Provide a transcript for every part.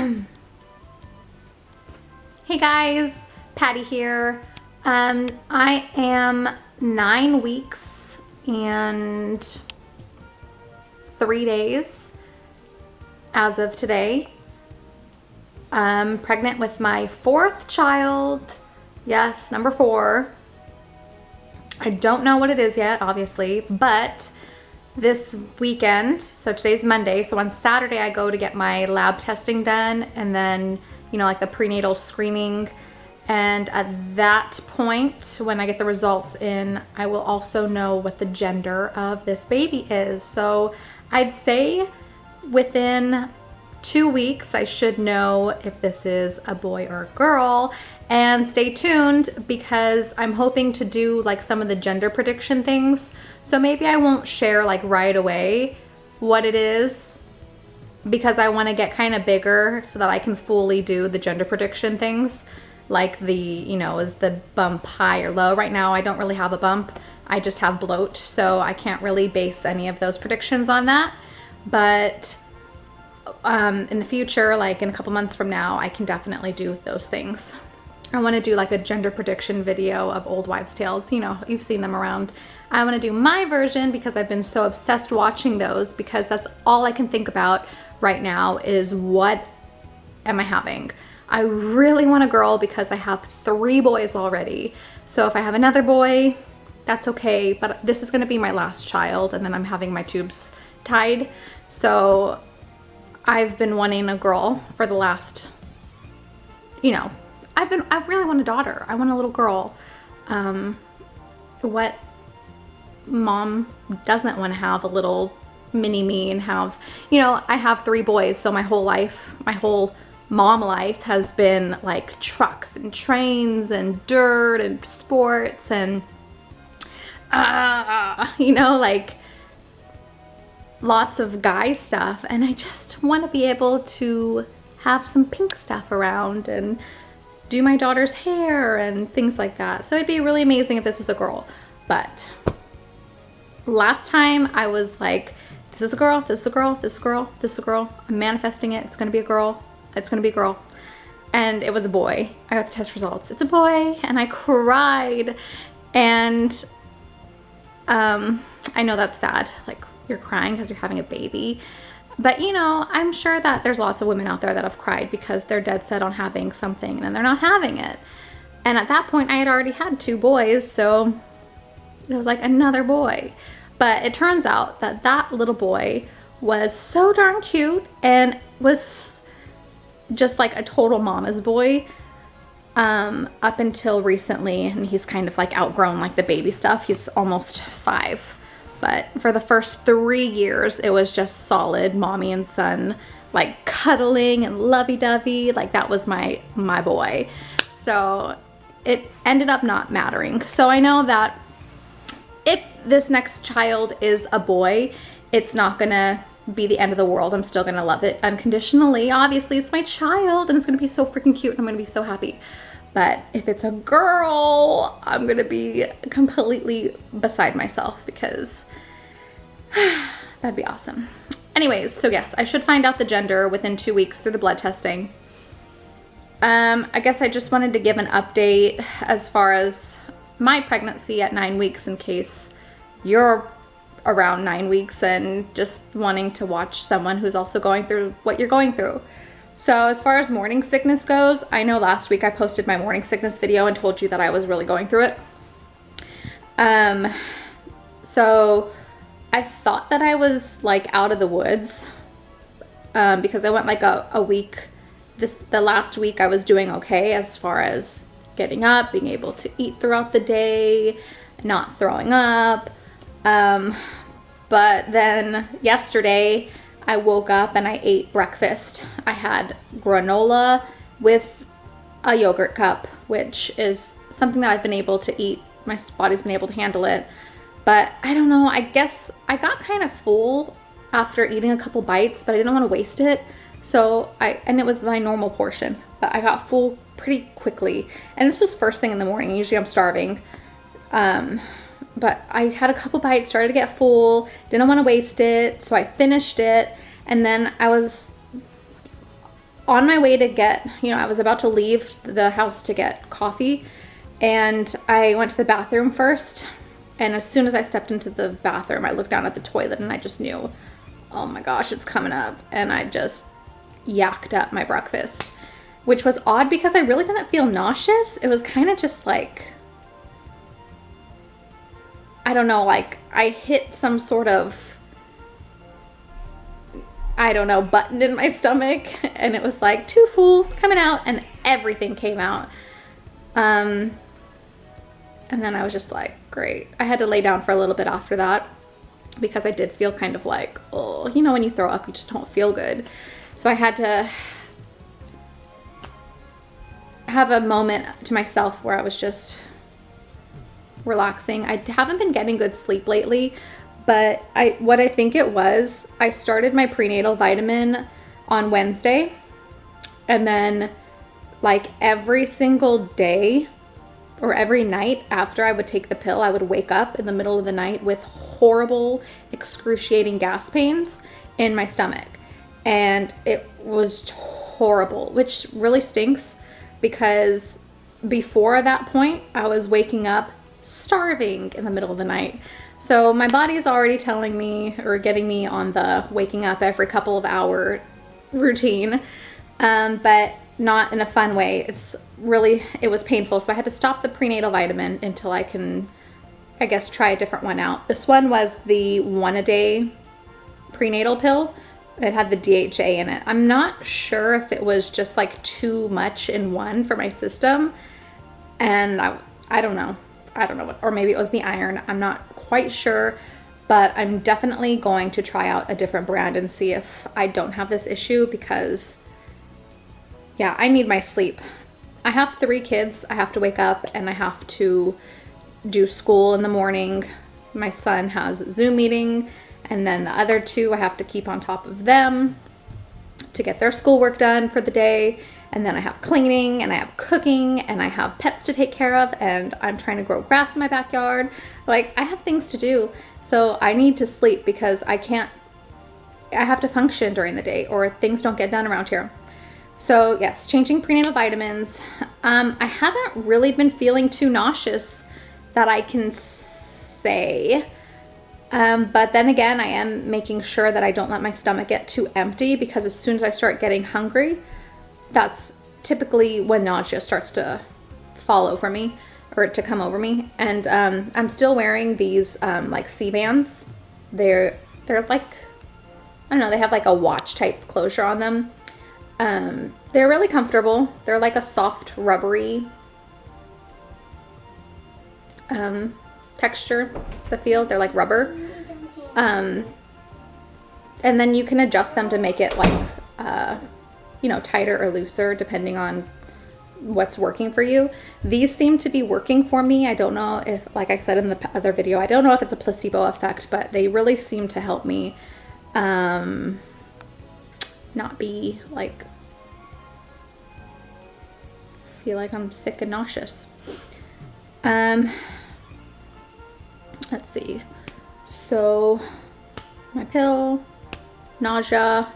Hey guys, Patty here. I am 9 weeks and 3 days as of today. I'm pregnant with my 4th child. Yes, number 4. I don't know what it is yet, obviously, but this weekend, so today's Monday, so on Saturday I go to get my lab testing done, and then, you know, like the prenatal screening. And at that point, when I get the results in, I will also know what the gender of this baby is. So I'd say within 2 weeks, I should know if this is a boy or a girl. And stay tuned, because I'm hoping to do like some of the gender prediction things. So maybe I won't share like right away what it is, because I want to get kind of bigger so that I can fully do the gender prediction things. Like the, you know, is the bump high or low? Right now I don't really have a bump. I just have bloat. So I can't really base any of those predictions on that. But in the future, like in a couple months from now, I can definitely do those things. I want to do like a gender prediction video of old wives' tales. You know, you've seen them around. I want to do my version because I've been so obsessed watching those, because that's all I can think about right now is what am I having? I really want a girl because I have 3 boys already. So if I have another boy, that's okay. But this is going to be my last child, and then I'm having my tubes tied. So I've been wanting a girl for the last, you know, I really want a daughter. I want a little girl. What mom doesn't want to have a little mini me and have, you know, I have 3 boys. So my whole life, my whole mom life has been like trucks and trains and dirt and sports and, you know, like lots of guy stuff. And I just want to be able to have some pink stuff around and do my daughter's hair and things like that. So it'd be really amazing if this was a girl. But last time I was like, this is a girl, this is a girl, this is a girl, this is a girl. I'm manifesting it. It's going to be a girl. It's going to be a girl. And it was a boy. I got the test results. It's a boy. And I cried. And I know that's sad. Like, you're crying because you're having a baby. But, you know, I'm sure that there's lots of women out there that have cried because they're dead set on having something and then they're not having it. And at that point, I had already had 2 boys, so it was like another boy. But it turns out that that little boy was so darn cute and was just like a total mama's boy up until recently. And he's kind of like outgrown like the baby stuff. He's almost 5. But for the first 3 years, it was just solid mommy and son, like cuddling and lovey-dovey. Like that was my boy. So it ended up not mattering. So I know that if this next child is a boy, it's not gonna be the end of the world. I'm still gonna love it unconditionally. Obviously, it's my child and it's gonna be so freaking cute and I'm gonna be so happy. But if it's a girl, I'm gonna be completely beside myself, because that'd be awesome. Anyways, so yes, I should find out the gender within 2 weeks through the blood testing. I guess I just wanted to give an update as far as my pregnancy at 9 weeks, in case you're around 9 weeks and just wanting to watch someone who's also going through what you're going through. So as far as morning sickness goes, I know last week I posted my morning sickness video and told you that I was really going through it. So I thought that I was like out of the woods, because I went like a week. The last week I was doing okay as far as getting up, being able to eat throughout the day, not throwing up. But then yesterday I woke up and I ate breakfast. I had granola with a yogurt cup, which is something that I've been able to eat. My body's been able to handle it. But I don't know, I guess I got kind of full after eating a couple bites, but I didn't want to waste it. So and it was my normal portion, but I got full pretty quickly. And this was first thing in the morning. Usually I'm starving. But I had a couple bites, started to get full, didn't want to waste it, so I finished it. And then I was on my way to get, I was about to leave the house to get coffee, and I went to the bathroom first. And as soon as I stepped into the bathroom, I looked down at the toilet and I just knew, oh my gosh, it's coming up. And I just yacked up my breakfast, which was odd because I really didn't feel nauseous. It was kind of just like, I don't know, like I hit some sort of, I don't know, button in my stomach, and it was like, too full, coming out, and everything came out. And then I was just like, great. I had to lay down for a little bit after that because I did feel kind of like, oh, when you throw up, you just don't feel good. So I had to have a moment to myself where I was just relaxing. I haven't been getting good sleep lately, but what I think it was, I started my prenatal vitamin on Wednesday, and then like every single day or every night after I would take the pill, I would wake up in the middle of the night with horrible, excruciating gas pains in my stomach. And it was horrible, which really stinks because before that point, I was waking up starving in the middle of the night. So my body is already telling me or getting me on the waking up every couple of hour routine, but not in a fun way. It was painful. So I had to stop the prenatal vitamin until I can, I guess, try a different one out. This one was the 1-a-day prenatal pill. It had the DHA in it. I'm not sure if it was just like too much in one for my system. And I don't know. Or maybe it was the iron. I'm not quite sure, but I'm definitely going to try out a different brand and see if I don't have this issue because yeah, I need my sleep. I have 3 kids. I have to wake up and I have to do school in the morning. My son has Zoom meeting, and then the other 2, I have to keep on top of them to get their schoolwork done for the day. And then I have cleaning and I have cooking and I have pets to take care of, and I'm trying to grow grass in my backyard. Like, I have things to do. So I need to sleep because I have to function during the day or things don't get done around here. So yes, changing prenatal vitamins. I haven't really been feeling too nauseous that I can say. But then again, I am making sure that I don't let my stomach get too empty because as soon as I start getting hungry, that's typically when nausea starts to fall over me or to come over me. And I'm still wearing these like C-bands. They're like, I don't know, they have like a watch type closure on them. They're really comfortable. They're like a soft, rubbery texture, the feel. They're like rubber. And then you can adjust them to make it like, tighter or looser depending on what's working for you. These seem to be working for me. I don't know if, like I said in the other video, I don't know if it's a placebo effect, but they really seem to help me not be like, feel like I'm sick and nauseous. Let's see. So my pill, nausea,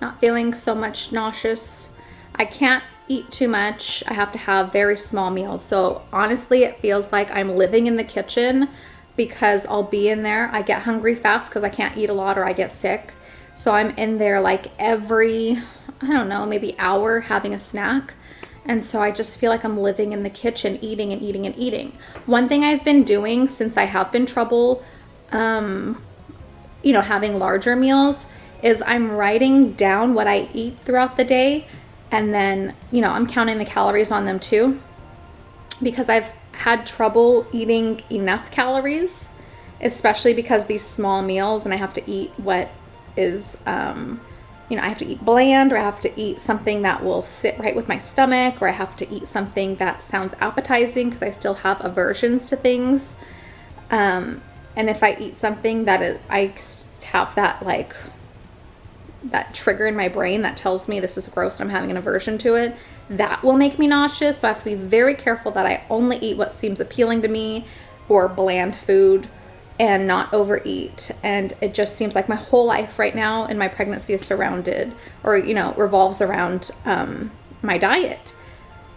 not feeling so much nauseous. I can't eat too much. I have to have very small meals. So honestly, it feels like I'm living in the kitchen because I'll be in there. I get hungry fast because I can't eat a lot or I get sick. So I'm in there like every, I don't know, maybe hour having a snack. And so I just feel like I'm living in the kitchen, eating and eating and eating. One thing I've been doing since I have been trouble, having larger meals is I'm writing down what I eat throughout the day. And then, I'm counting the calories on them too, because I've had trouble eating enough calories, especially because these small meals and I have to eat what is, I have to eat bland, or I have to eat something that will sit right with my stomach, or I have to eat something that sounds appetizing because I still have aversions to things. And if I eat something that I have that that trigger in my brain that tells me this is gross and I'm having an aversion to it, that will make me nauseous. So I have to be very careful that I only eat what seems appealing to me or bland food. and not overeat. And it just seems like my whole life right now in my pregnancy is surrounded, or, you know, revolves around my diet.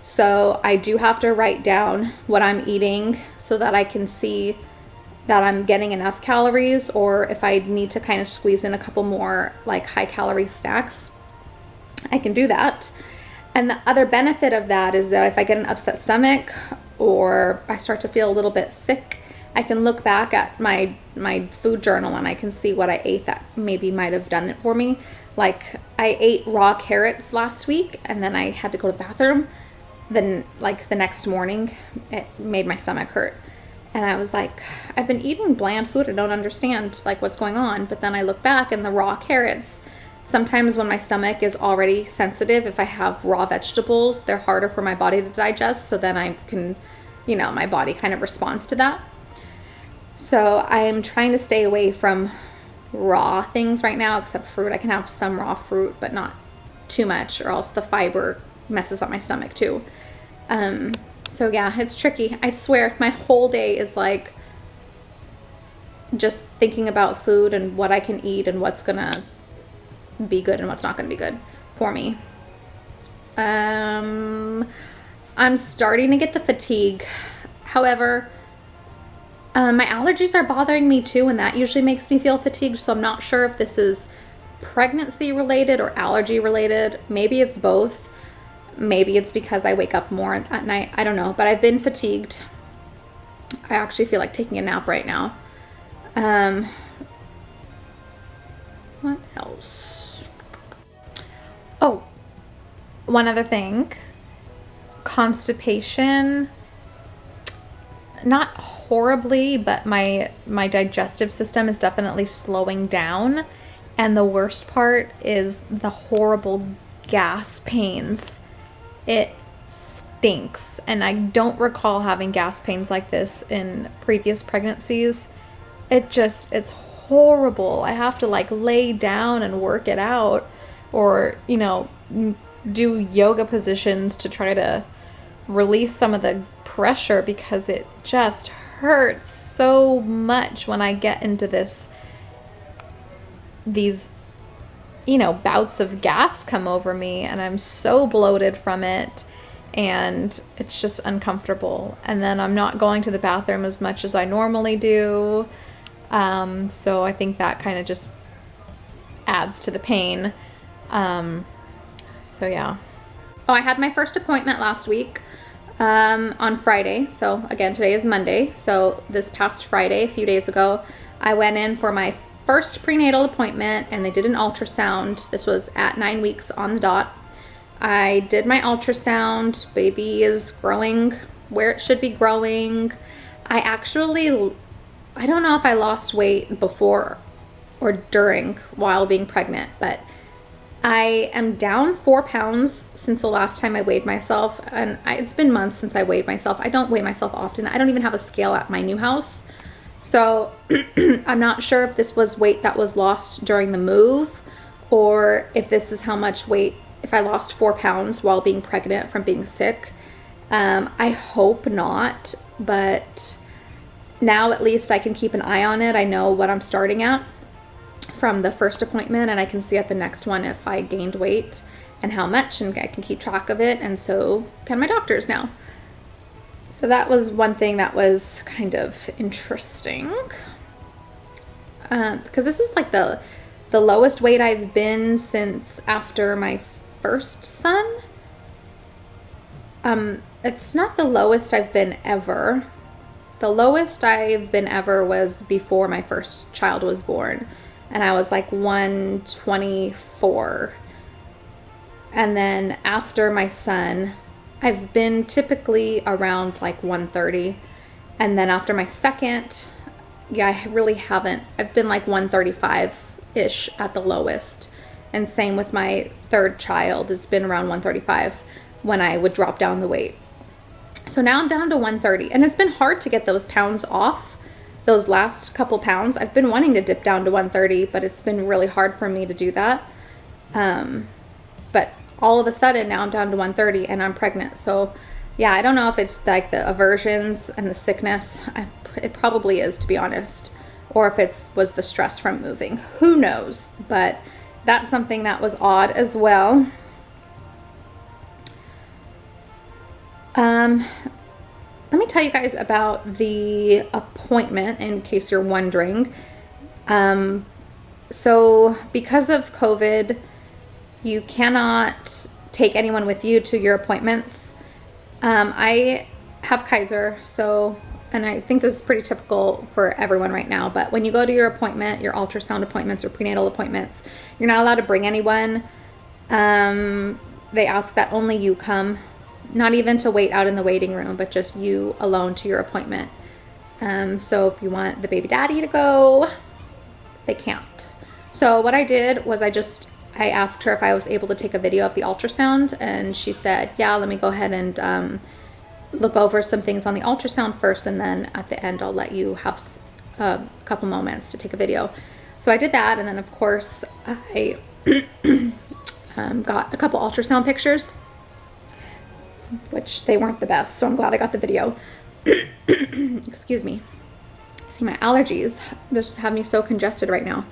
So I do have to write down what I'm eating so that I can see that I'm getting enough calories, or if I need to kind of squeeze in a couple more like high calorie snacks, I can do that. And the other benefit of that is that if I get an upset stomach or I start to feel a little bit sick, I can look back at my food journal and I can see what I ate that maybe might have done it for me. Like I ate raw carrots last week and then I had to go to the bathroom. Then like the next morning, it made my stomach hurt. And I was like, I've been eating bland food. I don't understand like what's going on. But then I look back and the raw carrots, sometimes when my stomach is already sensitive, if I have raw vegetables, they're harder for my body to digest. So then I can, you know, my body kind of responds to that. So I'm trying to stay away from raw things right now, except fruit. I can have some raw fruit, but not too much, or else the fiber messes up my stomach too. So yeah, it's tricky. I swear my whole day is like just thinking about food and what I can eat and what's gonna be good and what's not gonna be good for me. I'm starting to get the fatigue. However, my allergies are bothering me too, and that usually makes me feel fatigued. So I'm not sure if this is pregnancy related or allergy related. Maybe it's both. Maybe it's because I wake up more at night. I don't know, but I've been fatigued. I actually feel like taking a nap right now. What else? Oh, one other thing. Constipation. Not horribly, but my digestive system is definitely slowing down. And the worst part is the horrible gas pains. It stinks. And I don't recall having gas pains like this in previous pregnancies. It's horrible. I have to like lay down and work it out, or, you know, do yoga positions to try to release some of the pressure, because it just hurts so much when I get into these, you know, bouts of gas come over me, and I'm so bloated from it, and it's just uncomfortable. And then I'm not going to the bathroom as much as I normally do. So I think that kind of just adds to the pain. So yeah. Oh, I had my first appointment last week. On Friday. So again, today is Monday. So this past Friday, a few days ago, I went in for my first prenatal appointment, and they did an ultrasound. This was at 9 weeks on the dot. I did my ultrasound. Baby is growing where it should be growing. I don't know if I lost weight before or during while being pregnant, but I am down 4 pounds since the last time I weighed myself, and it's been months since I weighed myself. I don't weigh myself often. I don't even have a scale at my new house. So I'm not sure if this was weight that was lost during the move, or if this is how much weight, if I lost 4 pounds while being pregnant from being sick. I hope not, but now at least I can keep an eye on it. I know what I'm starting at from the first appointment, and I can see at the next one if I gained weight and how much, and I can keep track of it, and so can my doctors now. So that was one thing that was kind of interesting, because this is like the lowest weight I've been since after my first son. It's not the lowest I've been ever. The lowest I've been ever was before my first child was born, and I was like 124. And then after my son, I've been typically around like 130. And then after my second, yeah, I really haven't. I've been like 135-ish at the lowest. And same with my third child. It's been around 135 when I would drop down the weight. So now I'm down to 130. And it's been hard to get those pounds off. Those last couple pounds, I've been wanting to dip down to 130, but it's been really hard for me to do that. But all of a sudden now I'm down to 130 and I'm pregnant. So yeah, I don't know if it's like the aversions and the sickness. It probably is, to be honest. or if it was the stress from moving. Who knows? But that's something that was odd as well. Let me tell you guys about the appointment in case you're wondering. So because of COVID, you cannot take anyone with you to your appointments. I have Kaiser, and I think this is pretty typical for everyone right now, but when you go to your appointment, your ultrasound appointments or prenatal appointments, you're not allowed to bring anyone. They ask that only you come, not even to wait out in the waiting room, but just you alone to your appointment. So if you want the baby daddy to go, they can't. So what I did was I asked her if I was able to take a video of the ultrasound, and she said, yeah, let me go ahead and look over some things on the ultrasound first, and then at the end I'll let you have a couple moments to take a video. So I did that, and then of course I got a couple ultrasound pictures, which they weren't the best, so I'm glad I got the video. Excuse me. See, my allergies just have me so congested right now.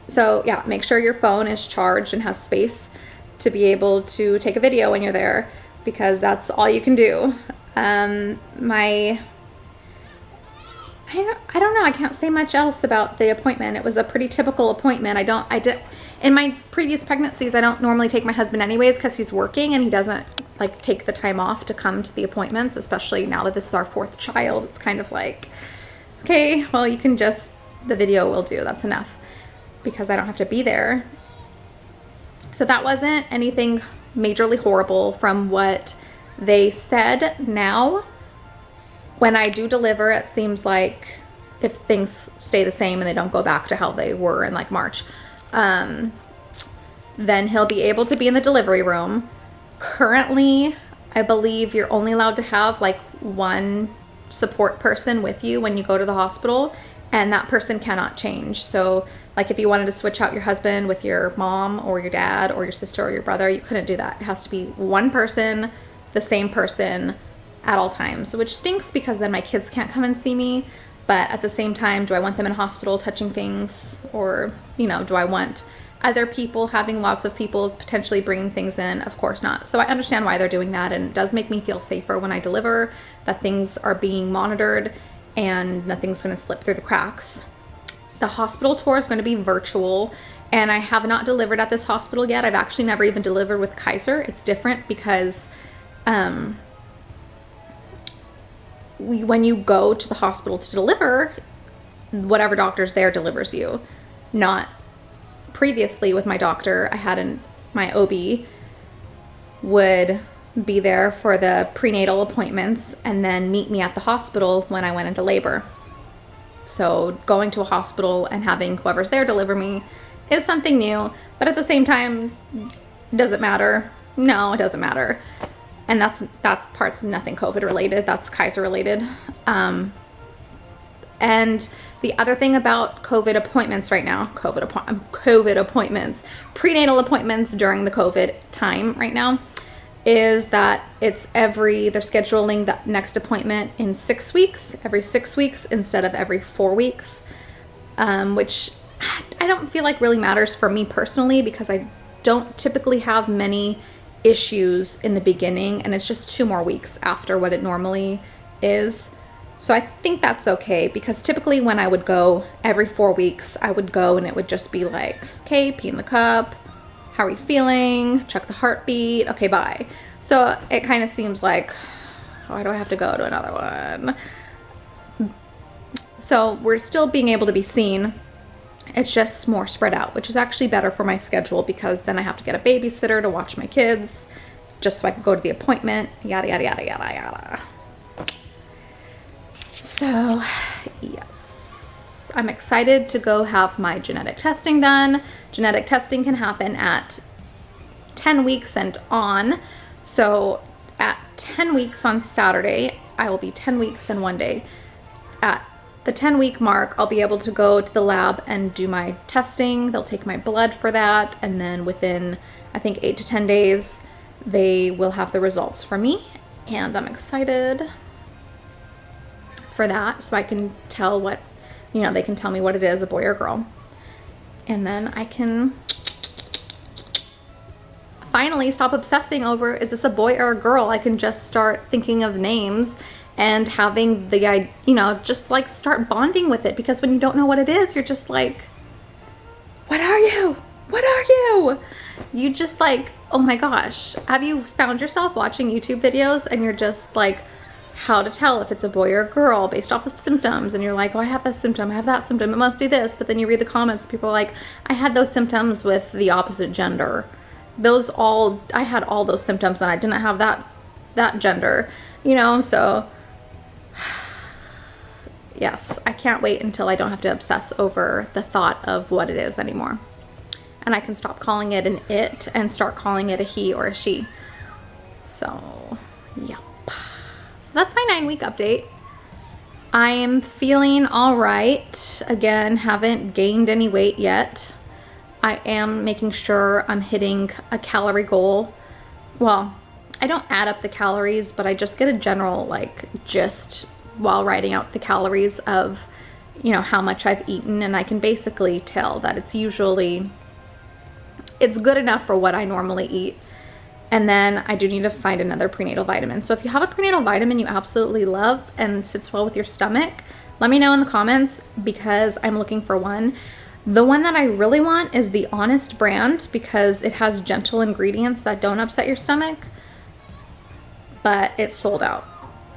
So yeah, make sure your phone is charged and has space to be able to take a video when you're there, because that's all you can do. I don't know, I can't say much else about the appointment. It was a pretty typical appointment. In my previous pregnancies, I don't normally take my husband anyways because he's working and he doesn't like take the time off to come to the appointments, especially now that this is our 4th child. It's kind of like, okay, well, the video will do, that's enough, because I don't have to be there. So that wasn't anything majorly horrible from what they said. Now, when I do deliver, it seems like if things stay the same and they don't go back to how they were in like March, then he'll be able to be in the delivery room. Currently, I believe you're only allowed to have like one support person with you when you go to the hospital, and that person cannot change. So like if you wanted to switch out your husband with your mom or your dad or your sister or your brother, you couldn't do that. It has to be one person, the same person at all times, which stinks because then my kids can't come and see me. But at the same time, do I want them in a hospital touching things, or, do I want other people, having lots of people potentially bringing things in? Of course not. So I understand why they're doing that, and it does make me feel safer when I deliver, that things are being monitored and nothing's going to slip through the cracks. The hospital tour is going to be virtual, and I have not delivered at this hospital yet. I've actually never even delivered with Kaiser. It's different because when you go to the hospital to deliver, whatever doctor's there delivers you. Not previously with my doctor, my OB would be there for the prenatal appointments and then meet me at the hospital when I went into labor. So going to a hospital and having whoever's there deliver me is something new, but at the same time, does it matter? No, it doesn't matter. And that's part's nothing COVID related. That's Kaiser related. And the other thing about COVID appointments right now, COVID appointments, prenatal appointments during the COVID time right now, is that they're scheduling the next appointment in 6 weeks, every 6 weeks instead of every 4 weeks, which I don't feel like really matters for me personally, because I don't typically have many issues in the beginning, and it's just 2 more weeks after what it normally is. So I think that's okay, because typically when I would go every 4 weeks, I would go and it would just be like, okay, pee in the cup, how are you feeling, check the heartbeat, okay, bye. So it kind of seems like, why do I have to go to another one? So we're still being able to be seen. It's just more spread out, which is actually better for my schedule, because then I have to get a babysitter to watch my kids just so I can go to the appointment, yada, yada, yada, yada, yada. So, yes, I'm excited to go have my genetic testing done. Genetic testing can happen at 10 weeks and on. So at 10 weeks on Saturday, I will be 10 weeks and 1 day. At the 10-week mark, I'll be able to go to the lab and do my testing. They'll take my blood for that, and then within, I think, 8 to 10 days, they will have the results for me, and I'm excited for that, so I can tell what, you know, they can tell me what it is, a boy or girl. And then I can finally stop obsessing over, is this a boy or a girl? I can just start thinking of names and having the, you know, just like start bonding with it, because when you don't know what it is, you're just like, what are you? What are you? You just like, oh my gosh. Have you found yourself watching YouTube videos and you're just like, how to tell if it's a boy or a girl based off of symptoms, and you're like, oh, I have this symptom, I have that symptom, it must be this. But then you read the comments, people are like, I had those symptoms with the opposite gender. I had all those symptoms and I didn't have that gender, you know. So yes, I can't wait until I don't have to obsess over the thought of what it is anymore, and I can stop calling it an it and start calling it a he or a she. So yep. So that's my 9-week update. I am feeling all right. Again, haven't gained any weight yet. I am making sure I'm hitting a calorie goal. Well, I don't add up the calories, but I just get a general like gist while writing out the calories of, you know, how much I've eaten, and I can basically tell that it's good enough for what I normally eat. And then I do need to find another prenatal vitamin. So if you have a prenatal vitamin you absolutely love and sits well with your stomach, let me know in the comments, because I'm looking for one. The one that I really want is the Honest brand, because it has gentle ingredients that don't upset your stomach, but it's sold out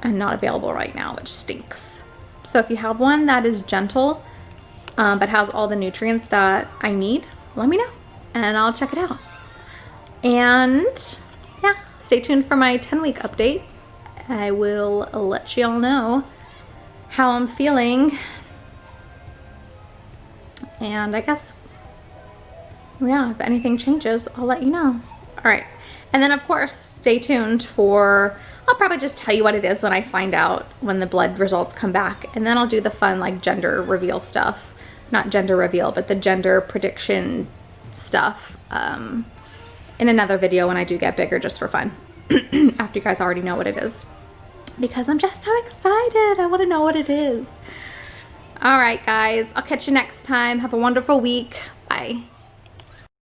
and not available right now, which stinks. So if you have one that is gentle, but has all the nutrients that I need, let me know and I'll check it out. And yeah, stay tuned for my 10-week update. I will let y'all know how I'm feeling. And I guess, yeah, if anything changes, I'll let you know. All right. And then of course, stay tuned for, I'll probably just tell you what it is when I find out, when the blood results come back. And then I'll do the fun like gender reveal stuff. Not gender reveal, but the gender prediction stuff in another video when I do get bigger, just for fun. After you guys already know what it is. Because I'm just so excited. I want to know what it is. All right, guys. I'll catch you next time. Have a wonderful week. Bye.